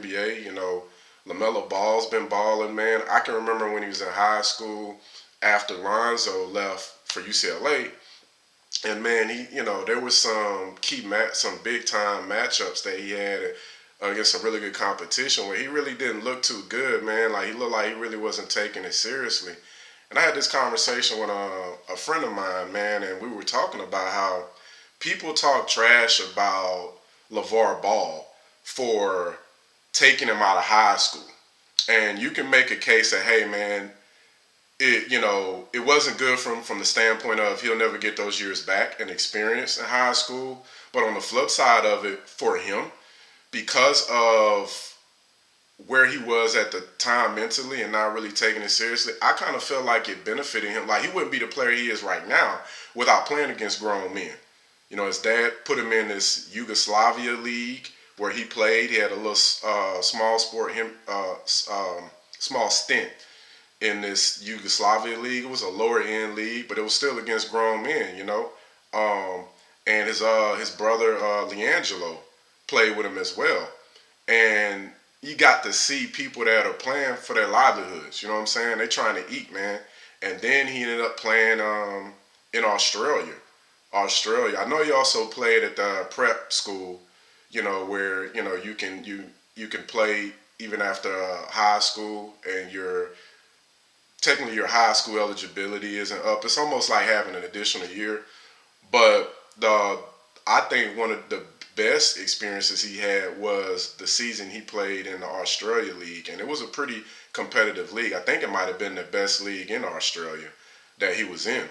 NBA. Lamelo Ball's been balling, man. I can remember when he was in high school after Lonzo left for UCLA. And man, there was some big time matchups that he had against some really good competition where he really didn't look too good, man. Like he looked like he really wasn't taking it seriously. And I had this conversation with a friend of mine, man, and we were talking about how people talk trash about LeVar Ball for taking him out of high school. And you can make a case that, hey, man, it wasn't good from the standpoint of he'll never get those years back and experience in high school. But on the flip side of it, for him, because of where he was at the time mentally and not really taking it seriously, I kind of feel like it benefited him. Like he wouldn't be the player he is right now without playing against grown men. His dad put him in this Yugoslavia league where he played. He had a little small stint in this Yugoslavia league. It was a lower end league, but it was still against grown men. And his brother Leangelo played with him as well. And you got to see people that are playing for their livelihoods. You know what I'm saying? They're trying to eat, man. And then he ended up playing in Australia. I know he also played at the prep school, where you can play even after high school, and technically your high school eligibility isn't up. It's almost like having an additional year. But I think one of the best experiences he had was the season he played in the Australia League, and it was a pretty competitive league. I think it might have been the best league in Australia that he was in.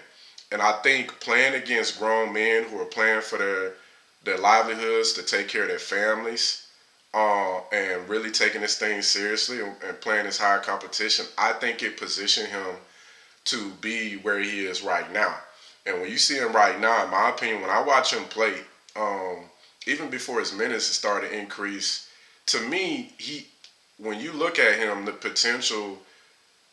And I think playing against grown men who are playing for their livelihoods, to take care of their families, and really taking this thing seriously and playing this higher competition, I think it positioned him to be where he is right now. And when you see him right now, in my opinion, when I watch him play, even before his minutes started to increase, to me, when you look at him, the potential,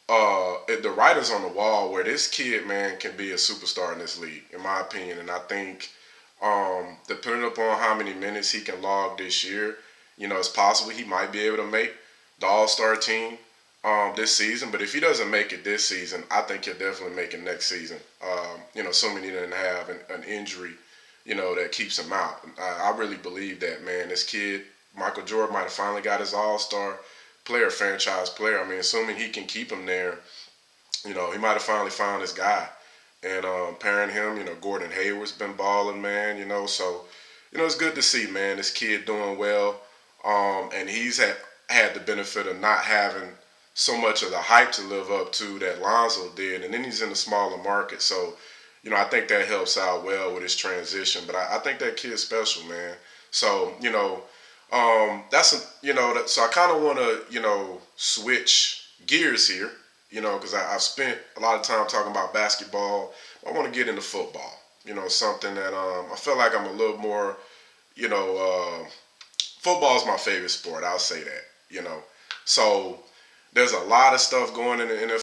the writing's on the wall where this kid, man, can be a superstar in this league, in my opinion. And I think, depending upon how many minutes he can log this year, it's possible he might be able to make the All-Star team this season. But if he doesn't make it this season, I think he'll definitely make it next season. Assuming he doesn't have an injury, that keeps him out. I really believe that, man. This kid, Michael Jordan, might have finally got his All-Star player, franchise player. I mean, assuming he can keep him there, he might have finally found his guy. And pairing him, Gordon Hayward's been balling, man. So it's good to see, man, this kid doing well. And he's had the benefit of not having so much of the hype to live up to that Lonzo did. And then he's in a smaller market. So, I think that helps out well with his transition. But I think that kid's special, man. So, so I kind of want to, switch gears here, because I've spent a lot of time talking about basketball. I want to get into football, something that I feel like I'm a little more, football is my favorite sport. I'll say that, So there's a lot of stuff going in the NFL.